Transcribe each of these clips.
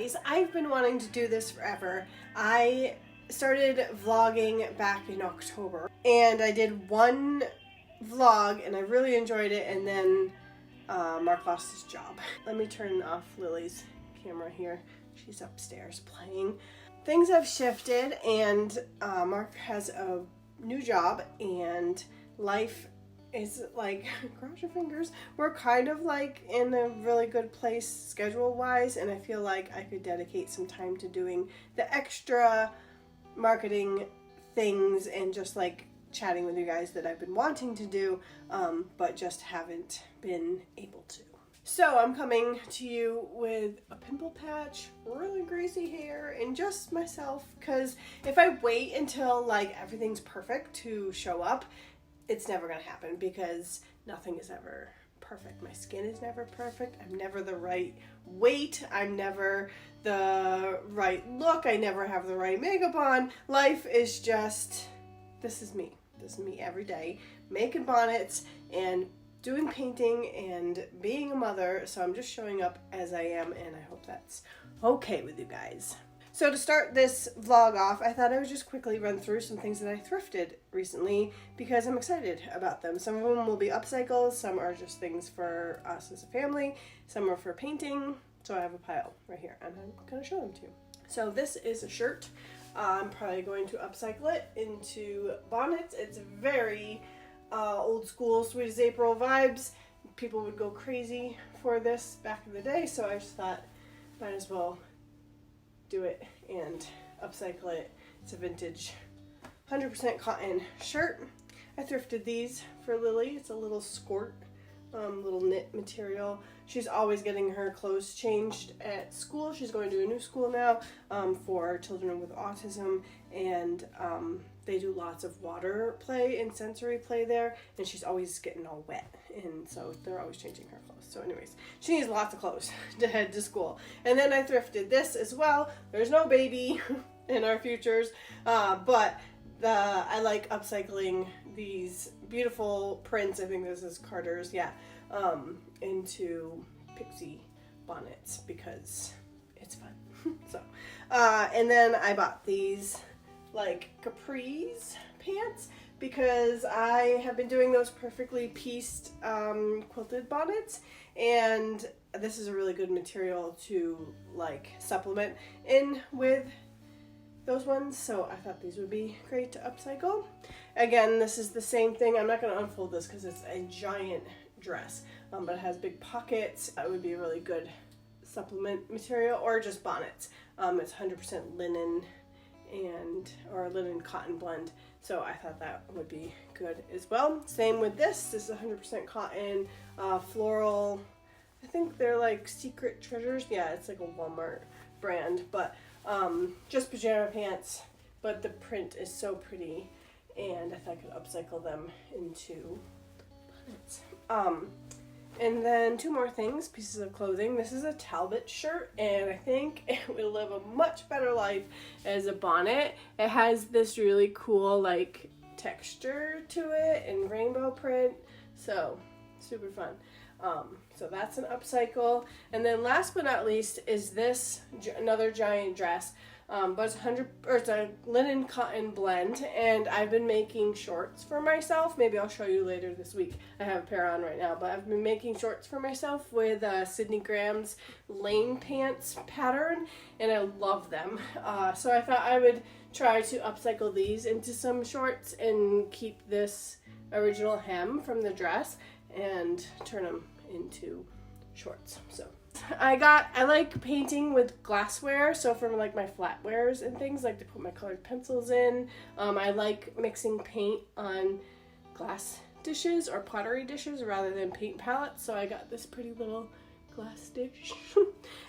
guys, I've been wanting to do this forever. I started vlogging back in October and I did one vlog and I really enjoyed it, and then Mark lost his job. Let me turn off Lily's camera here. She's upstairs playing. Things have shifted and Mark has a new job and life is like, cross your fingers, we're kind of like in a really good place schedule wise, and I feel like I could dedicate some time to doing the extra marketing things and just like chatting with you guys that I've been wanting to do, but just haven't been able to. So I'm coming to you with a pimple patch, really greasy hair, and just myself, because if I wait until like everything's perfect to show up, it's never gonna happen, because nothing is ever perfect. My skin is never perfect. I'm never the right weight. I'm never the right look. I never have the right makeup on. Life is just, this is me. This is me every day, making bonnets and doing painting and being a mother. So I'm just showing up as I am, and I hope that's okay with you guys. So to start this vlog off, I thought I would just quickly run through some things that I thrifted recently because I'm excited about them. Some of them will be upcycles, some are just things for us as a family, some are for painting. So I have a pile right here and I'm gonna show them to you. So this is a shirt. I'm probably going to upcycle it into bonnets. It's very old school, Sweet as April vibes. People would go crazy for this back in the day, so I just thought might as well do it and upcycle it. It's a vintage 100% cotton shirt. I thrifted these for Lily. It's a little skirt, little knit material. She's always getting her clothes changed at school. She's going to a new school now for children with autism, and they do lots of water play and sensory play there, and she's always getting all wet, and so they're always changing her clothes. So anyways, she needs lots of clothes to head to school. And then I thrifted this as well. There's no baby in our futures, but I like upcycling these beautiful prints. I think this is Carter's, yeah, into pixie bonnets because it's fun. So, and then I bought these like capris pants because I have been doing those perfectly pieced quilted bonnets, and this is a really good material to like supplement in with those ones, so I thought these would be great to upcycle. Again, this is the same thing. I'm not going to unfold this because it's a giant dress, but it has big pockets. It would be a really good supplement material, or just bonnets. It's 100% linen or linen cotton blend, so I thought that would be good as well. Same with this. This is 100% cotton, floral. I think they're like Secret Treasures. Yeah, it's like a Walmart brand, but just pajama pants, but the print is so pretty, and I thought I could upcycle them into bonnets. And then two more things, pieces of clothing. This is a Talbot shirt, and I think it will live a much better life as a bonnet. It has this really cool like texture to it and rainbow print, so super fun. So that's an upcycle. And then last but not least is this, another giant dress, but it's a linen cotton blend, and I've been making shorts for myself. Maybe I'll show you later this week. I have a pair on right now, but I've been making shorts for myself with Sydney Graham's Lane Pants pattern, and I love them. So I thought I would try to upcycle these into some shorts and keep this original hem from the dress and turn them into shorts. So I like painting with glassware, so for like my flatwares and things, like to put my colored pencils in. I like mixing paint on glass dishes or pottery dishes rather than paint palettes, so I got this pretty little glass dish.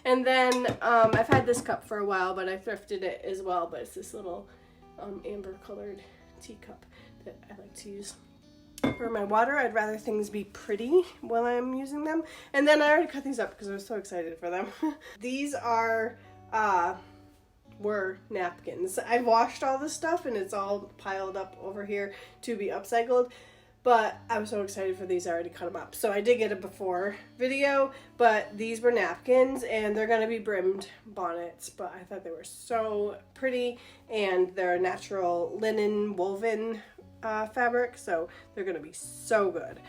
And then I've had this cup for a while, but I thrifted it as well, but it's this little amber colored teacup that I like to use for my water. I'd rather things be pretty while I'm using them. And then I already cut these up because I was so excited for them. These were napkins. I've washed all this stuff and it's all piled up over here to be upcycled. but I was so excited for these, I already cut them up. So I did get a before video, but these were napkins, and they're going to be brimmed bonnets, but I thought they were so pretty, and they're natural linen woven fabric, so they're going to be so good.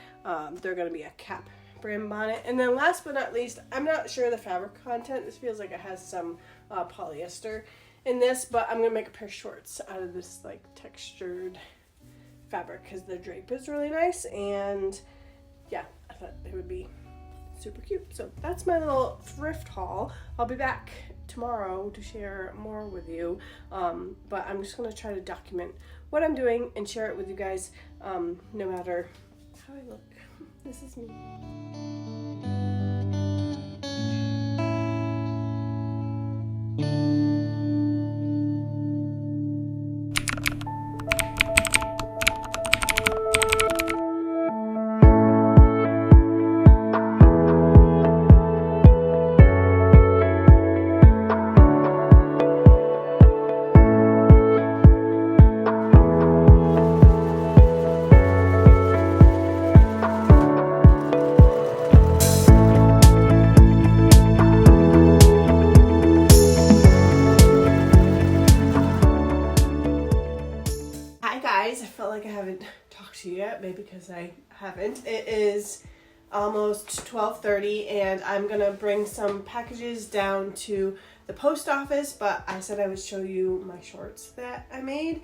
They're going to be a cap brim bonnet. And then last but not least, I'm not sure the fabric content. This feels like it has some polyester in this, but I'm going to make a pair of shorts out of this like textured fabric because the drape is really nice, and yeah, I thought they would be super cute. So that's my little thrift haul. I'll be back tomorrow to share more with you, but I'm just going to try to document what I'm doing and share it with you guys, no matter how I look. This is me. I felt like I haven't talked to you yet, maybe because I haven't. It is almost 12:30, and I'm gonna bring some packages down to the post office, but I said I would show you my shorts that I made.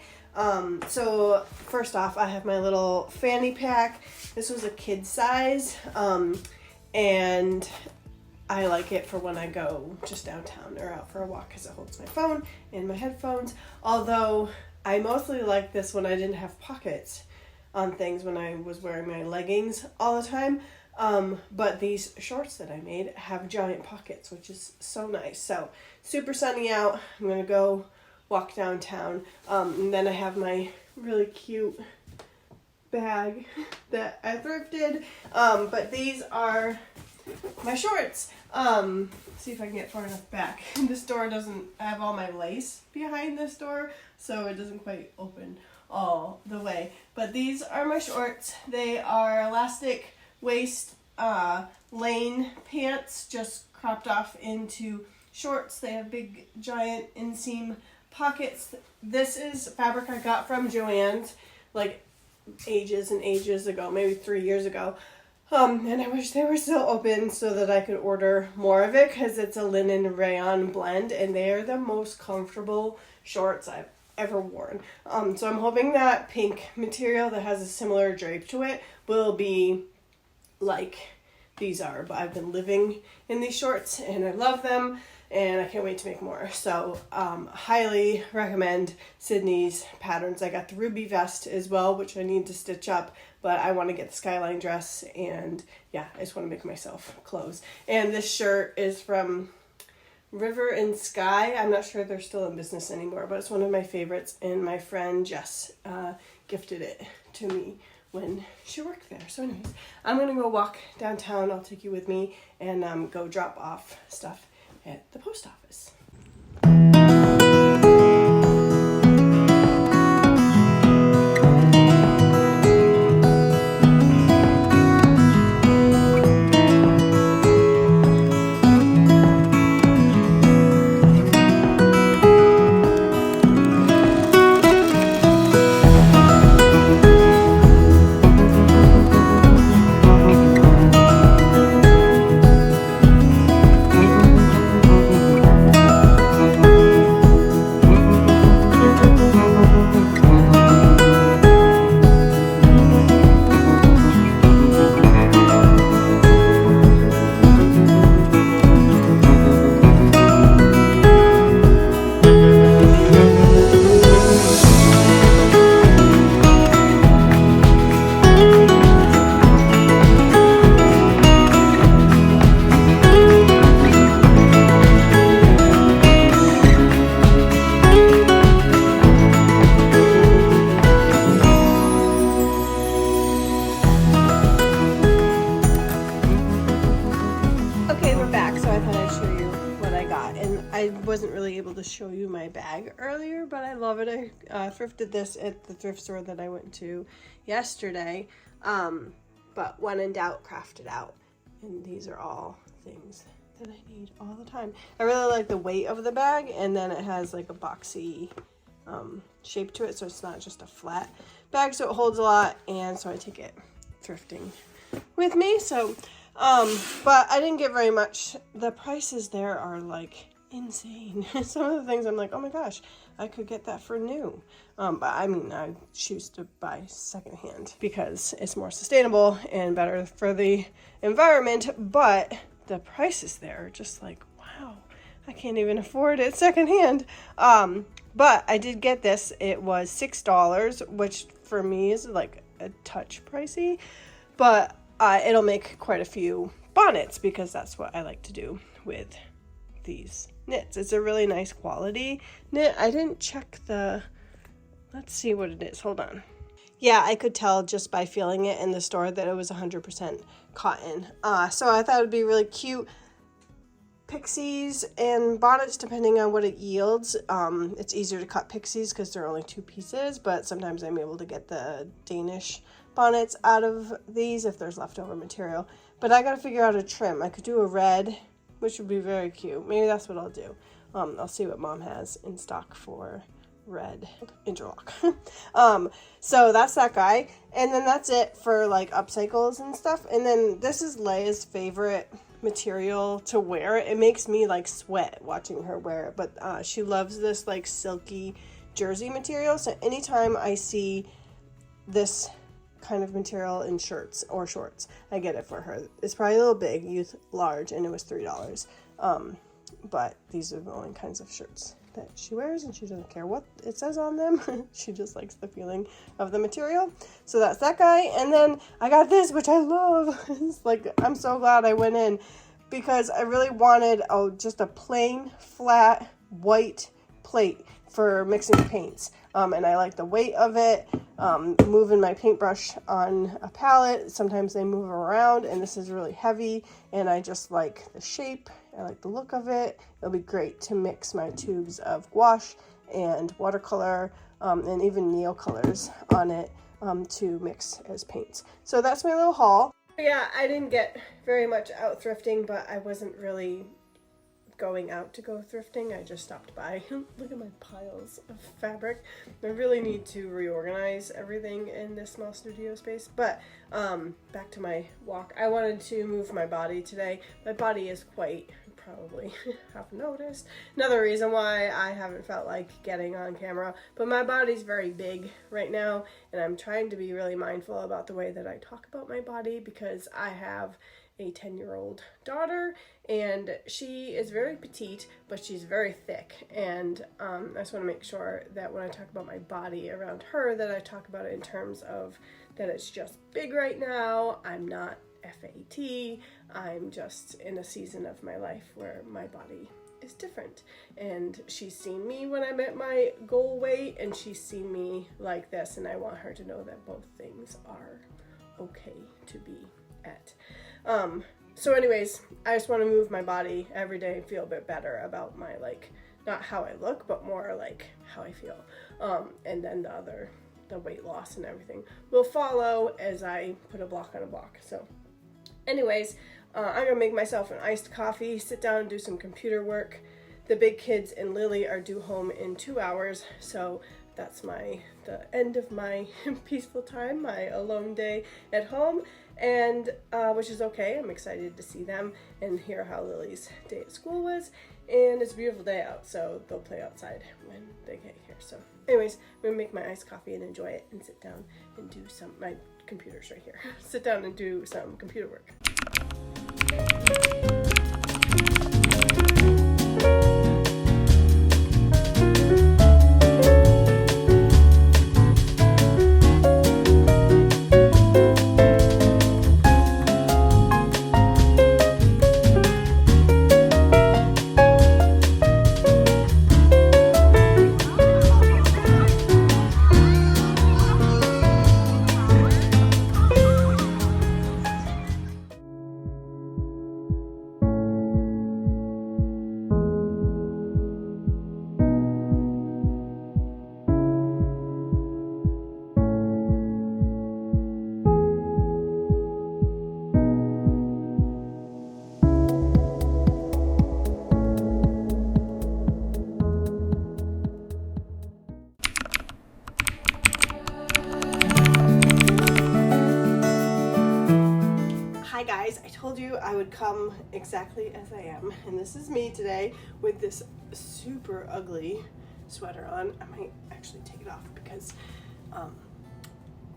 So first off, I have my little fanny pack. This was a kid size, and I like it for when I go just downtown or out for a walk because it holds my phone and my headphones, although I mostly like this when I didn't have pockets on things, when I was wearing my leggings all the time. But these shorts that I made have giant pockets, which is so nice. So super sunny out. I'm going to go walk downtown. And then I have my really cute bag that I thrifted. But these are my shorts. See if I can get far enough back. This door doesn't have all my lace behind this door, so it doesn't quite open all the way. But these are my shorts. They are elastic waist lane pants, just cropped off into shorts. They have big giant inseam pockets. This is fabric I got from Joann's like ages and ages ago, maybe 3 years ago. And I wish they were still open so that I could order more of it, because it's a linen rayon blend, and they are the most comfortable shorts I've ever worn. So I'm hoping that pink material that has a similar drape to it will be like these are. But I've been living in these shorts and I love them, and I can't wait to make more. So highly recommend Sydney's patterns. I got the ruby vest as well, which I need to stitch up, but I want to get the skyline dress, and yeah, I just want to make myself clothes. And this shirt is from River and Sky. I'm not sure if they're still in business anymore, but it's one of my favorites, and my friend Jess gifted it to me when she worked there. So anyways, I'm going to go walk downtown. I'll take you with me and go drop off stuff at the post office. wasn't really able to show you my bag earlier, but I love it. I thrifted this at the thrift store that I went to yesterday. But when in doubt, craft it out. And these are all things that I need all the time. I really like the weight of the bag, and then it has like a boxy shape to it, so it's not just a flat bag, so it holds a lot, and so I take it thrifting with me. So but I didn't get very much. The prices there are like insane. Some of the things I'm like, oh my gosh, I could get that for new. But I mean, I choose to buy secondhand because it's more sustainable and better for the environment. But the prices there are just like, wow, I can't even afford it secondhand. But I did get this. It was $6, which for me is like a touch pricey, but it'll make quite a few bonnets because that's what I like to do with these knits. It's a really nice quality knit. I didn't check let's see what it is. Hold on. Yeah, I could tell just by feeling it in the store that it was 100% cotton. So I thought it would be really cute. Pixies and bonnets, depending on what it yields. It's easier to cut pixies because they're only 2 pieces, but sometimes I'm able to get the Danish bonnets out of these if there's leftover material. But I gotta figure out a trim. I could do a red, which would be very cute. Maybe that's what I'll do. I'll see what Mom has in stock for red interlock. So that's that guy. And then that's it for like upcycles and stuff. And then this is Leia's favorite material to wear. It makes me like sweat watching her wear it. But she loves this like silky jersey material. So anytime I see this kind of material in shirts or shorts, I get it for her. It's probably a little big, youth large, and it was $3. But these are the only kinds of shirts that she wears, and she doesn't care what it says on them. She just likes the feeling of the material. So that's that guy. And then I got this, which I love. It's like, I'm so glad I went in because I really wanted just a plain flat white plate for mixing paints. And I like the weight of it. Moving my paintbrush on a palette, sometimes they move around, and this is really heavy, and I just like the shape. I like the look of it. It'll be great to mix my tubes of gouache and watercolor and even neil colors on it to mix as paints. So that's my little haul. Yeah, I didn't get very much out thrifting, but I wasn't really going out to go thrifting. I just stopped by. Look at my piles of fabric. I really need to reorganize everything in this small studio space. But back to my walk. I wanted to move my body today. My body is quite, probably have noticed, another reason why I haven't felt like getting on camera, but my body's very big right now, and I'm trying to be really mindful about the way that I talk about my body because I have a 10-year-old daughter, and she is very petite, but she's very thick, and I just want to make sure that when I talk about my body around her, that I talk about it in terms of that it's just big right now. I'm not FAT. I'm just in a season of my life where my body is different, and she's seen me when I'm at my goal weight, and she's seen me like this, and I want her to know that both things are okay to be at. So anyways, I just want to move my body every day and feel a bit better about my, like, not how I look, but more like how I feel. And then the weight loss and everything will follow as I put a block on a block. So anyways, I'm gonna make myself an iced coffee, sit down and do some computer work. The big kids and Lily are due home in 2 hours, so that's the end of my peaceful time, my alone day at home, and which is okay. I'm excited to see them and hear how Lily's day at school was, and it's a beautiful day out, so they'll play outside when they get here. So anyways, I'm gonna make my iced coffee and enjoy it and sit down and do my computer's right here. Sit down and do some computer work. guys, I told you I would come exactly as I am, and this is me today with this super ugly sweater on. I might actually take it off because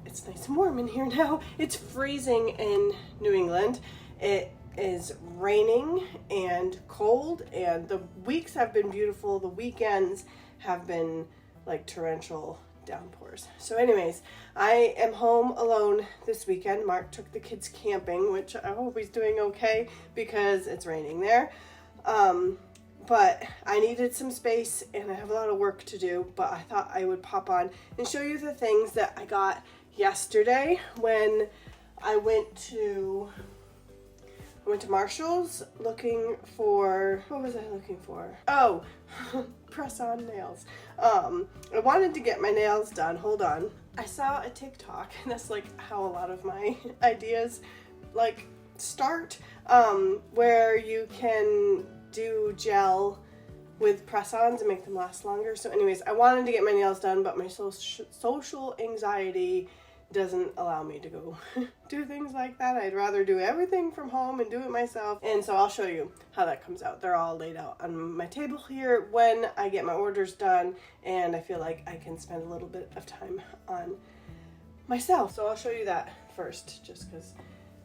it's nice and warm in here now. It's freezing in New England. It is raining and cold, and the weeks have been beautiful. The weekends have been like torrential downpours. So anyways, I am home alone this weekend. Mark took the kids camping, which I hope he's doing okay because it's raining there. But I needed some space and I have a lot of work to do, but I thought I would pop on and show you the things that I got yesterday when I went to Marshall's looking for, what was I looking for? Oh, press-on nails. I wanted to get my nails done. Hold on. I saw a TikTok, and that's like how a lot of my ideas like start, where you can do gel with press-ons and make them last longer. So anyways, I wanted to get my nails done, but my social anxiety doesn't allow me to go do things like that. I'd rather do everything from home and do it myself. And so I'll show you how that comes out. They're all laid out on my table here when I get my orders done, and I feel like I can spend a little bit of time on myself. So I'll show you that first, just because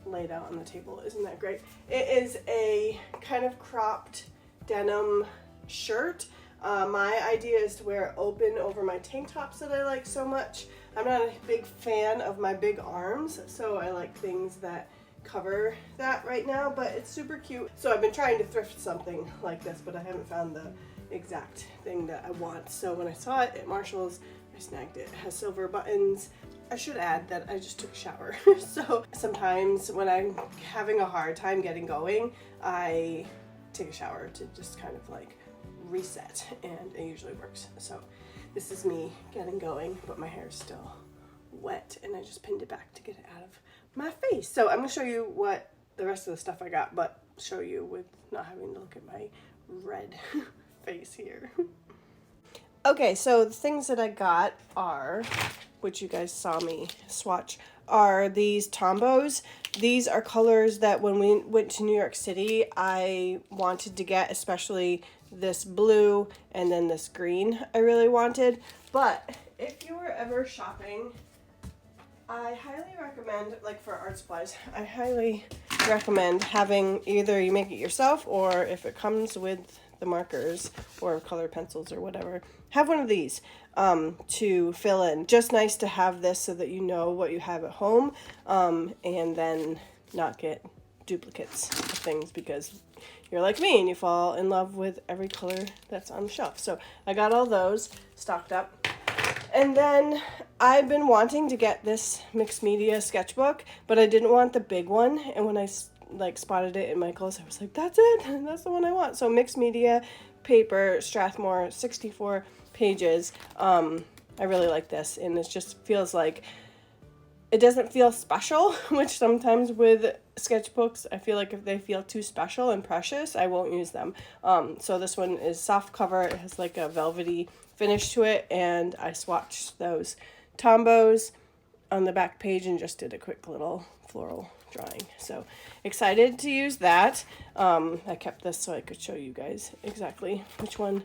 laid out on the table isn't that great. It is a kind of cropped denim shirt. My idea is to wear it open over my tank tops that I like so much. I'm not a big fan of my big arms, so I like things that cover that right now, but it's super cute. So I've been trying to thrift something like this, but I haven't found the exact thing that I want. So when I saw it at Marshall's, I snagged it. It has silver buttons. I should add that I just took a shower. So sometimes when I'm having a hard time getting going, I take a shower to just kind of like reset, and it usually works. So this is me getting going, but my hair is still wet and I just pinned it back to get it out of my face. So I'm gonna show you what the rest of the stuff I got, but show you with not having to look at my red face here. Okay, so the things that I got are, which you guys saw me swatch, are these Tombos. These are colors that when we went to New York City, I wanted to get, especially this blue and then this green I really wanted. But if you were ever shopping, I highly recommend, like for art supplies, I highly recommend having either you make it yourself, or if it comes with the markers or color pencils or whatever, have one of these to fill in. Just nice to have this so that you know what you have at home, and then not get duplicates of things because you're like me and you fall in love with every color that's on the shelf. So I got all those stocked up. And then I've been wanting to get this mixed media sketchbook, but I didn't want the big one. And when I like spotted it in Michael's, I was like, that's it, that's the one I want. So mixed media paper, Strathmore, 64 pages. I really like this, and it just feels like it doesn't feel special, which sometimes with sketchbooks, I feel like if they feel too special and precious, I won't use them. So this one is soft cover. It has like a velvety finish to it, and I swatched those Tombos on the back page and just did a quick little floral drawing. So excited to use that. I kept this so I could show you guys exactly which one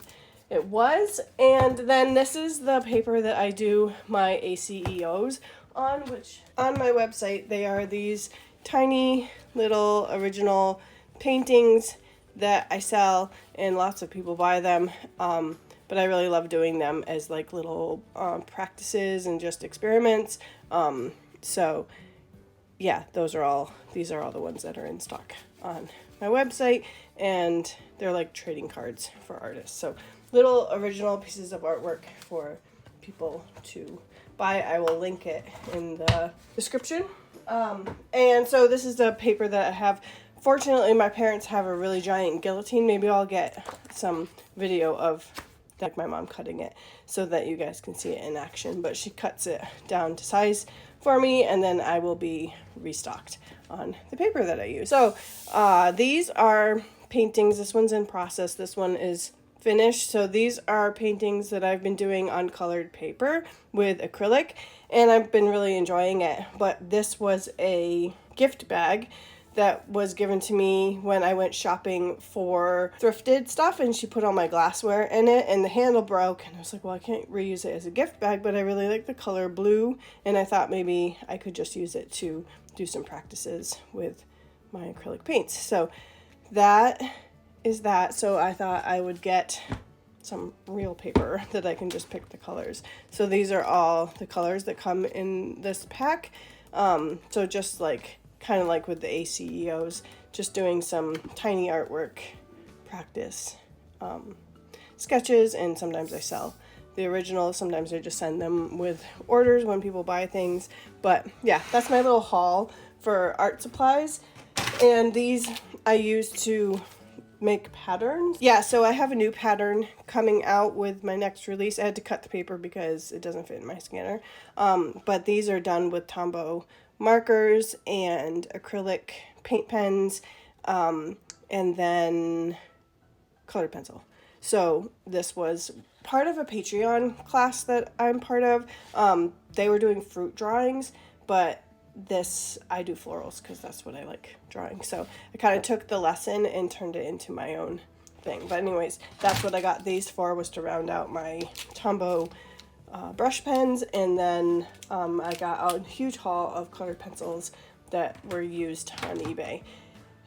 it was. And then this is the paper that I do my ACEOs on, which on my website, they are these tiny little original paintings that I sell, and lots of people buy them. But I really love doing them as like little practices and just experiments. So yeah, these are all the ones that are in stock on my website, and they're like trading cards for artists. So little original pieces of artwork for people to buy. I will link it in the description. And so this is the paper that I have. Fortunately, my parents have a really giant guillotine. Maybe I'll get some video of like my mom cutting it so that you guys can see it in action. But she cuts it down to size for me, and then I will be restocked on the paper that I use. So these are paintings. This one's in process. This one is finished. So these are paintings that I've been doing on colored paper with acrylic, and I've been really enjoying it. But this was a gift bag that was given to me when I went shopping for thrifted stuff, and she put all my glassware in it, and the handle broke, and I was like, well, I can't reuse it as a gift bag, but I really like the color blue, and I thought maybe I could just use it to do some practices with my acrylic paints. So that is that. So I thought I would get some real paper that I can just pick the colors. So these are all the colors that come in this pack. So just like kind of like with the ACEOs, just doing some tiny artwork practice sketches, and sometimes I sell the originals. Sometimes I just send them with orders when people buy things. But yeah, that's my little haul for art supplies. And these I use to make patterns. Yeah, so I have a new pattern coming out with my next release. I had to cut the paper because it doesn't fit in my scanner. But these are done with Tombow markers and acrylic paint pens, and then colored pencil. So this was part of a Patreon class that I'm part of. They were doing fruit drawings, but this, I do florals because that's what I like drawing. So I kind of took the lesson and turned it into my own thing. But anyways, that's what I got these for, was to round out my Tombow brush pens. And then I got a huge haul of colored pencils that were used on eBay.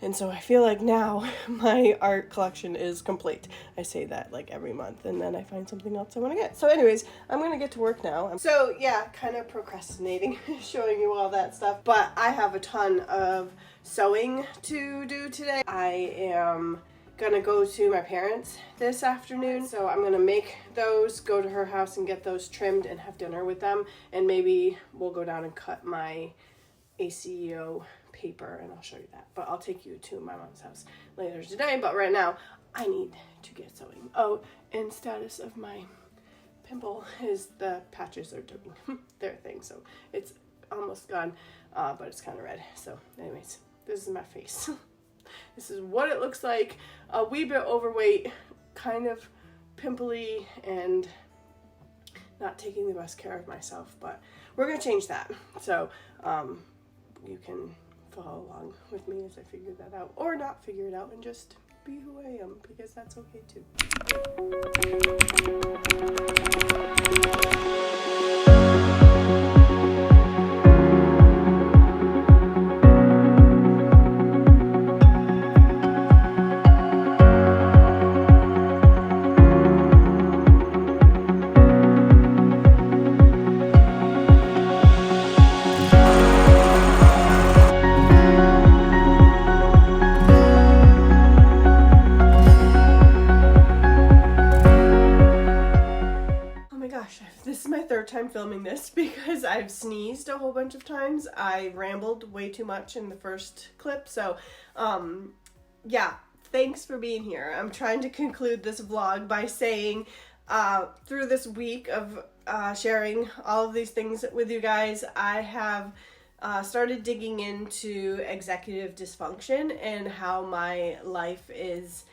And so I feel like now my art collection is complete. I say that like every month, and then I find something else I want to get. So anyways, I'm going to get to work now. So yeah, kind of procrastinating showing you all that stuff. But I have a ton of sewing to do today. I am going to go to my parents this afternoon. So I'm going to make those, go to her house and get those trimmed and have dinner with them. And maybe we'll go down and cut my ACEO paper, and I'll show you that. But I'll take you to my mom's house later today. But right now, I need to get sewing. Oh, and status of my pimple is the patches are doing their thing. So it's almost gone, but it's kind of red. So anyways, this is my face. This is what it looks like. A wee bit overweight, kind of pimply, and not taking the best care of myself. But we're going to change that. So you can follow along with me as I figure that out, or not figure it out and just be who I am, because that's okay too. Time filming this because I've sneezed a whole bunch of times. I rambled way too much in the first clip. So yeah, thanks for being here. I'm trying to conclude this vlog by saying through this week of sharing all of these things with you guys, I have started digging into executive dysfunction and how my life is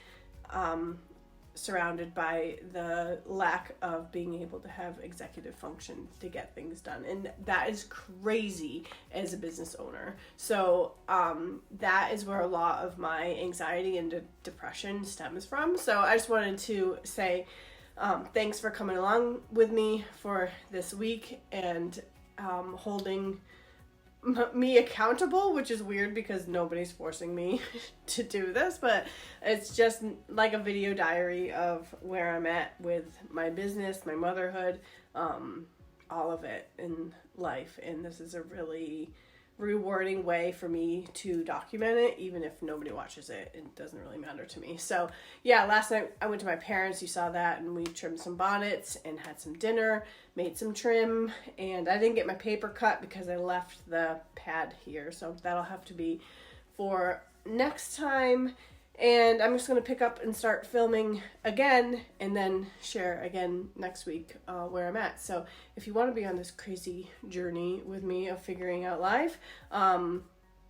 surrounded by the lack of being able to have executive function to get things done, and that is crazy as a business owner. So that is where a lot of my anxiety and depression stems from. So I just wanted to say thanks for coming along with me for this week and holding me accountable, which is weird because nobody's forcing me to do this, but it's just like a video diary of where I'm at with my business, my motherhood, all of it in life. And this is a really rewarding way for me to document it, even if nobody watches it. It doesn't really matter to me. So yeah, last night I went to my parents, you saw that, and we trimmed some bonnets and had some dinner, made some trim, and I didn't get my paper cut because I left the pad here, so that'll have to be for next time. And I'm just going to pick up and start filming again and then share again next week where I'm at. So if you want to be on this crazy journey with me of figuring out life,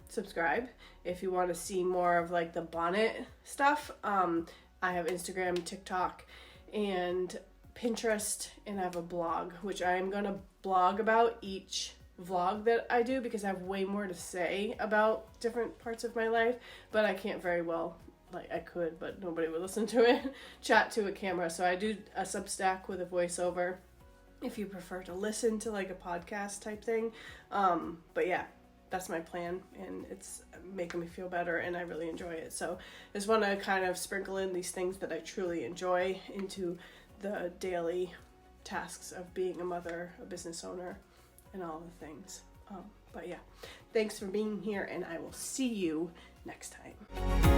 subscribe. If you want to see more of like the bonnet stuff, I have Instagram, TikTok, and Pinterest, and I have a blog, which I am going to blog about each vlog that I do because I have way more to say about different parts of my life, but I can't very well, like I could, but nobody would listen to it, chat to a camera. So I do a Substack with a voiceover if you prefer to listen to like a podcast type thing. But yeah, that's my plan, and it's making me feel better, and I really enjoy it. So I just want to kind of sprinkle in these things that I truly enjoy into the daily tasks of being a mother, a business owner, and all the things. But yeah, thanks for being here, and I will see you next time.